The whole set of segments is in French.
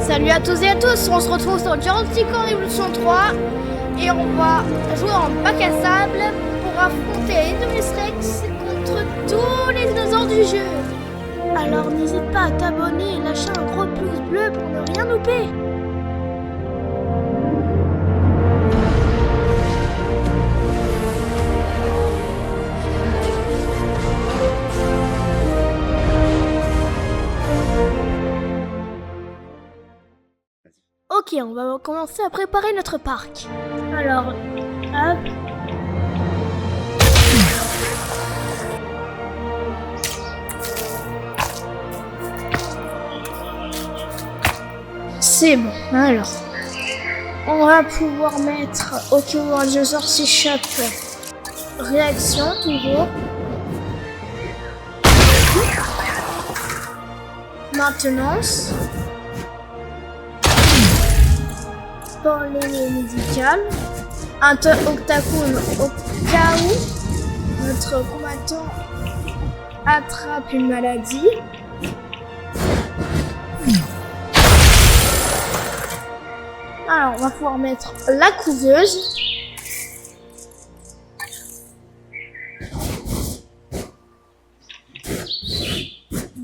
Salut à tous et à tous, on se retrouve sur Jurassic Revolution 3 et on va jouer en bac à sable pour affronter Indominus Rex contre tous les dinosaures du jeu. Alors n'hésite pas à t'abonner et lâcher un gros pouce bleu pour ne rien louper. Ok, on va commencer à préparer notre parc. Alors, hop. C'est bon, alors. On va pouvoir mettre, au cas où un dinosaure s'échappe, réaction toujours. Maintenance. Parler médical, un octacone au cas où notre combattant attrape une maladie. Alors on va pouvoir mettre la couveuse.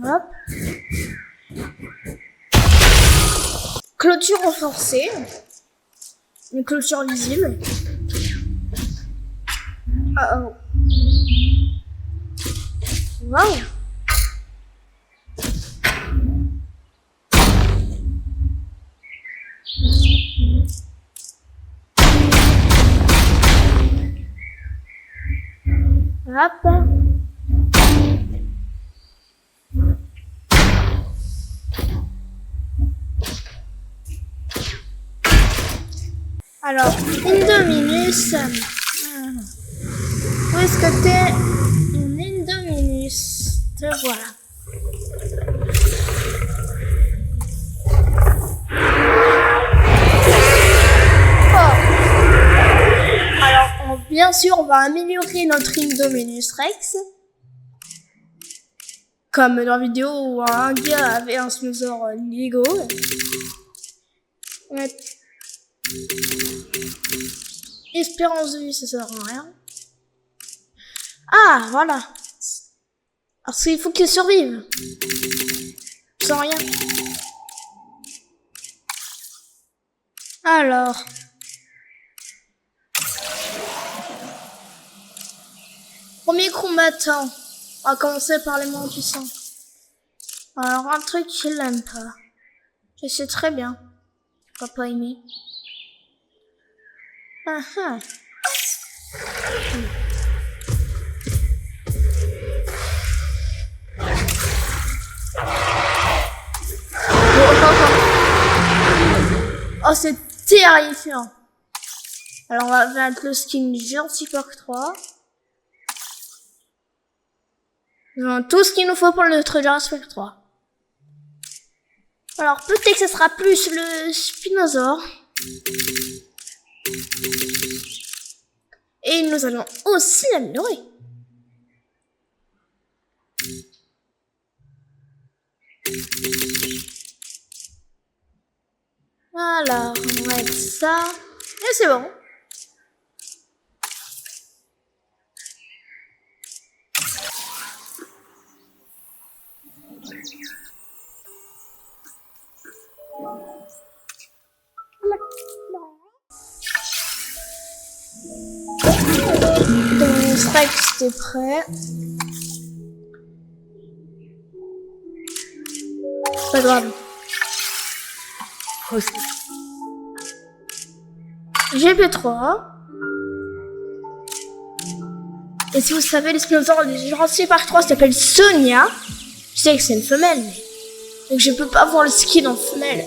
Hop. Clôture renforcée. Une clôture lisible. Oh. Wow. Hop. Alors, Indominus. Où est-ce que t'es? Indominus. Te voilà. Oh. Alors, bien sûr, on va améliorer notre Indominus Rex. Comme dans la vidéo où un gars avait un sponsor Lego. Ouais. Espérance de vie, ça sert à rien. Ah, voilà. Parce qu'il faut qu'il survive. Sans rien. Alors. Premier combattant. On va commencer par les moins puissants. Alors, un truc qu'il n'aime pas. Je sais très bien. Je vais pas aimer. Uh-huh. Oh, c'est terrifiant. Alors, on va mettre le skin Jurassic Park 3. Nous avons tout ce qu'il nous faut pour notre Jurassic Park 3. Alors, peut-être que ce sera plus le Spinosaure. Et nous allons aussi l'améliorer. Alors, on va mettre ça. Et c'est bon. Donc, Strike, c'était prêt. Pas grave. GP3. Et si vous savez, les sponsors des Jurassic Park 3 s'appelle Sonia. Je sais que c'est une femelle, mais donc je peux pas voir le skin en femelle.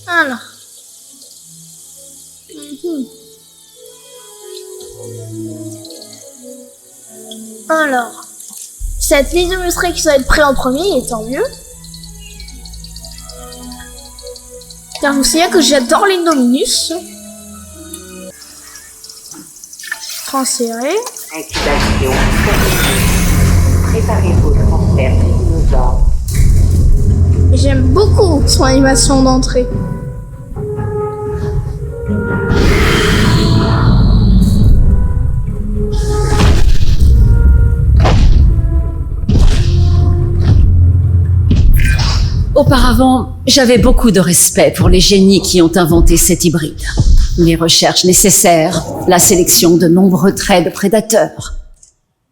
Alors. Alors. Cette Indominus Rex qui doit être prêt en premier, et tant mieux. Car vous savez que j'adore l'Indominus. Transférer. Activation terminée. Préparez vos transferts des dinosaures. J'aime beaucoup son animation d'entrée. Auparavant, j'avais beaucoup de respect pour les génies qui ont inventé cet hybride. Les recherches nécessaires, la sélection de nombreux traits de prédateurs.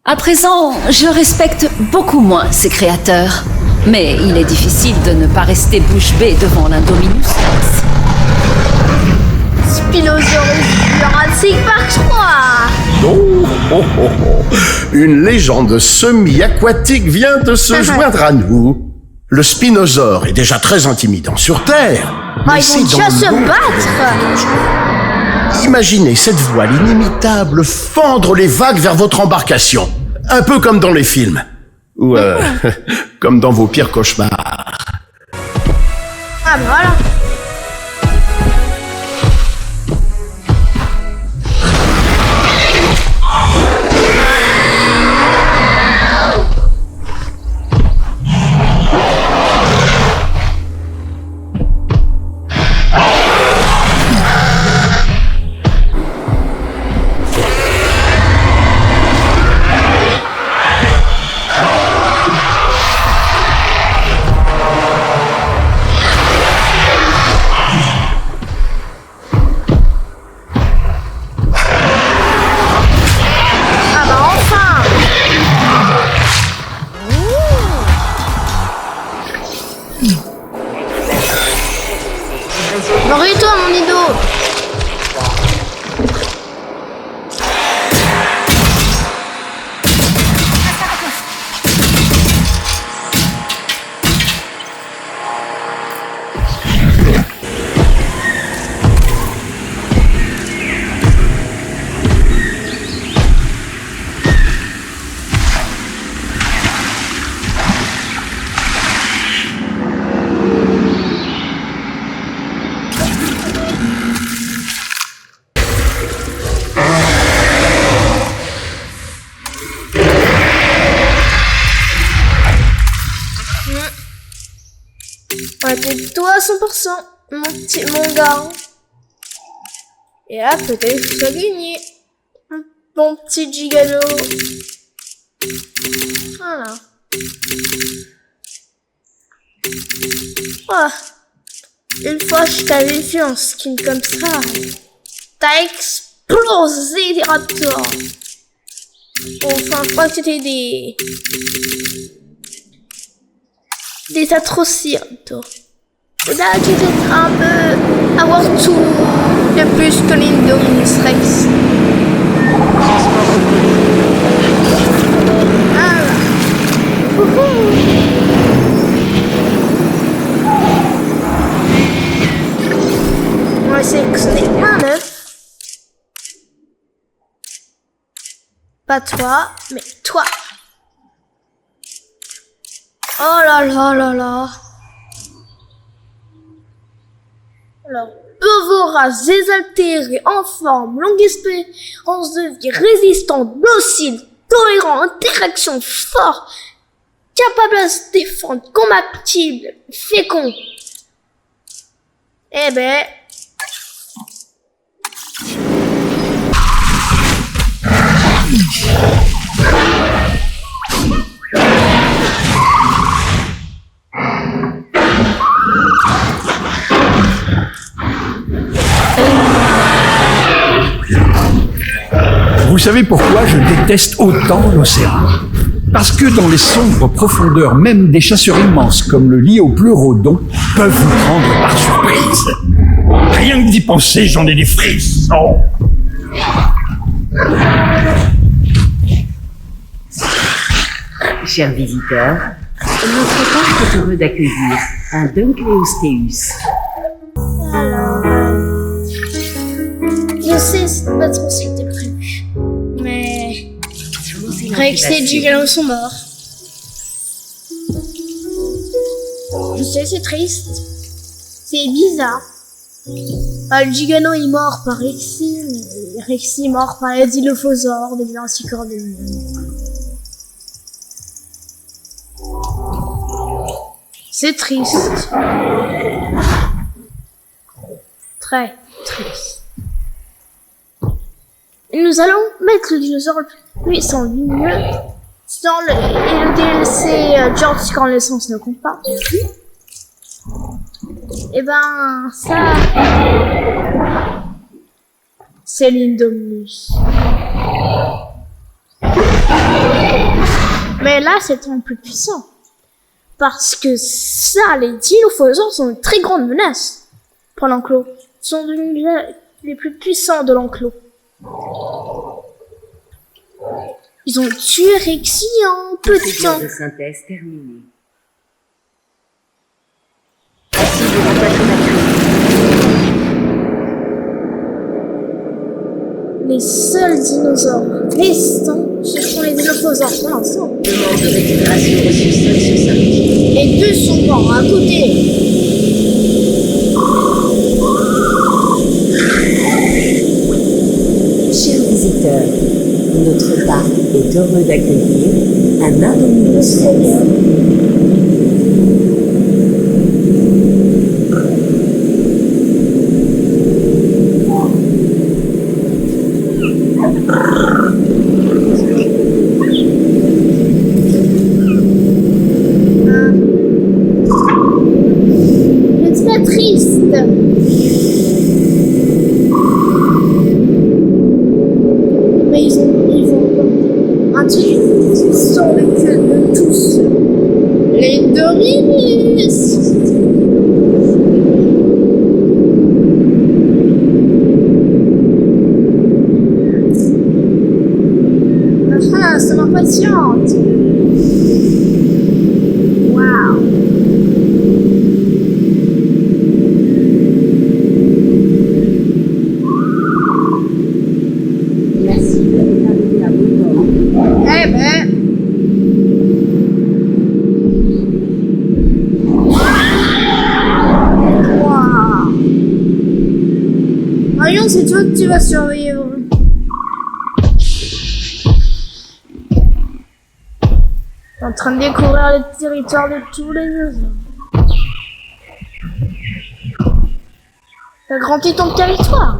À présent, je respecte beaucoup moins ces créateurs. Mais il est difficile de ne pas rester bouche bée devant l'Indominus Rex. Spinosaurus Jurassic Park 3. Oh, oh, oh, oh. Une légende semi-aquatique vient de se joindre à nous. Le spinosaure est déjà très intimidant sur Terre. Ah, ils vont déjà se battre. Imaginez cette voile inimitable fendre les vagues vers votre embarcation. Un peu comme dans les films. Ou comme dans vos pires cauchemars. Ah ben voilà. Marie-toi, mon Nido. Ouais, t'es toi à 100%, mon gars. Et là, peut-être que tu vas gagner. Mon petit gigano. Voilà. Oh. Une fois, je t'avais vu en skin comme ça. T'as explosé des raptors. Enfin, je crois que c'était des atrocires, là, tu devrais un peu avoir tout de plus que l'Indominus Rex. Ah. On va sélectionner un œuf. Pas toi, mais toi. Oh là là là là. Alors, vorace, désaltéré, en forme, longue espérance de vie, résistant, docile, tolérant, interaction fort, capable à se défendre, combattable, fécond. Eh ben... Vous savez pourquoi je déteste autant l'océan? Parce que dans les sombres profondeurs, même des chasseurs immenses comme le Liopleurodon peuvent vous prendre par surprise. Rien que d'y penser, j'en ai des frissons. Chers visiteurs, notre parc est heureux d'accueillir un Dunkleosteus. Alors... je sais, c'est pas trop ce qui était prévu. Mais... Rex et Gigano sont morts. Je sais, c'est triste. C'est bizarre. Le Gigano est mort par Rexy, mais Rexy est mort par les dilophosaures, des anticorps de lui. C'est triste. Très triste. Et nous allons mettre le dinosaure le plus puissant du milieu dans et le DLC George quand l'essence ne compte pas. Et ben ça c'est l'Indominus. Mais là c'est un plus puissant. Parce que ça, les Dilophosaures sont une très grande menace pour l'enclos. Ils sont devenus les plus puissants de l'enclos. Ils ont tué Rexy en peu de temps. De synthèse terminée. Acide de remplacement. Les seuls dinosaures restants, ce sont les Dilophosaures pour l'instant. Demande de récupération reçue 5 sur 5. Et 2 sont morts à côté. Chers visiteurs, notre parc est heureux d'accueillir un Indominus Rex. C'est pas triste. Mais ils vont un truc sans le cul de tous. Les Dominus. Enfin, ça m'impatiente. Waouh. La cible est arrivée à bon port. Eh ben. Waouh. Marion, c'est toi que tu vas survivre. T'es en train de découvrir le territoire de tous les dinosaures. T'as grandi ton territoire.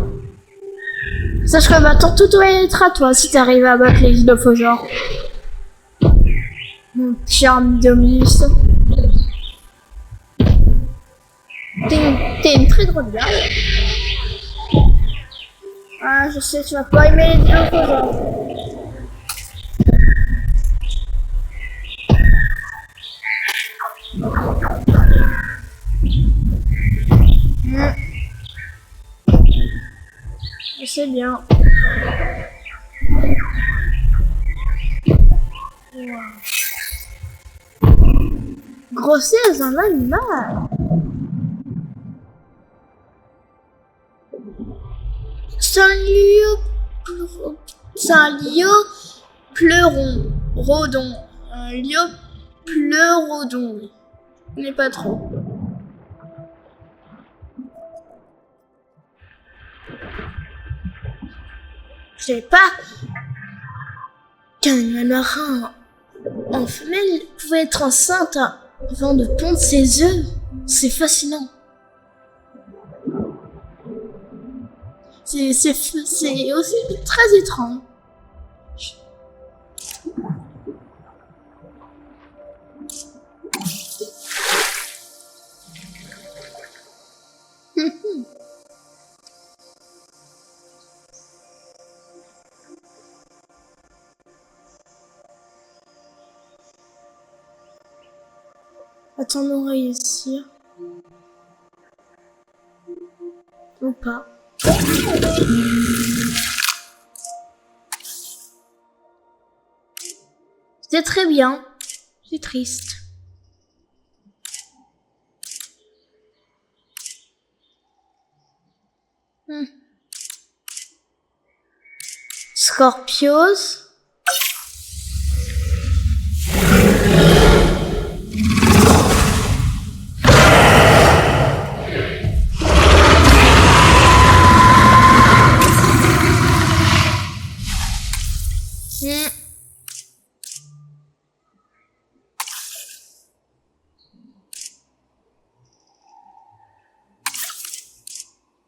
Sache que maintenant tout doit être à toi si t'arrives à battre les Dilophosaures. Mon cher Dominus. T'es une très grande garde. Ah, je sais, tu vas pas aimer les Dilophosaures. Je sais bien. Wow. Grossesse d'un animal. C'est un liopleurodon. Un liopleurodon. On n'est pas trop. Je savais pas qu'un animal marin en femelle pouvait être enceinte avant de pondre ses œufs. C'est fascinant. C'est aussi très étrange. Attends-nous réussir. Ou pas. C'est très bien. C'est triste. Scorpios.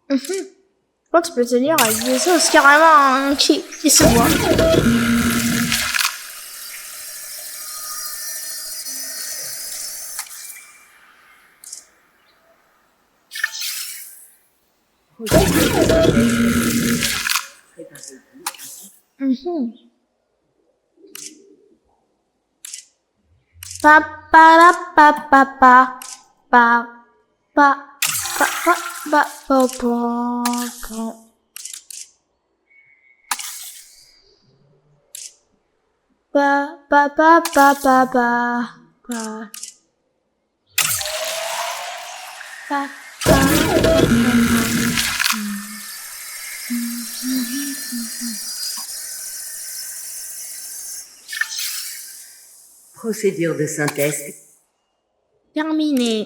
Je crois que tu peux te lire avec des os carrément qui se voient. Pa pa la pa pa pa pa pa pa pa pa pa pa. Pa pa pa pa pa pa pa. Pa pa. Procédure de synthèse. Terminé.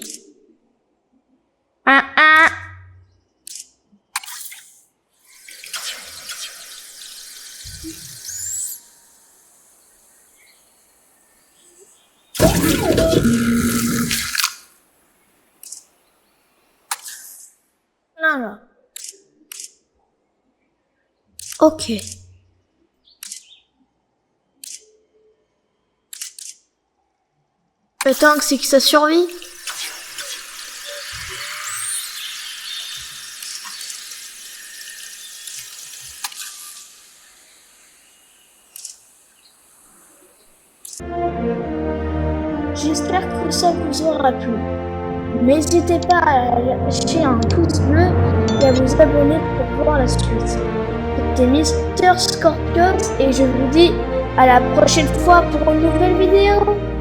Non. Ok. Le tank, c'est que ça survit. J'espère que ça vous aura plu. N'hésitez pas à lâcher un pouce bleu et à vous abonner pour voir la suite. C'était Mister Scorpios et je vous dis à la prochaine fois pour une nouvelle vidéo.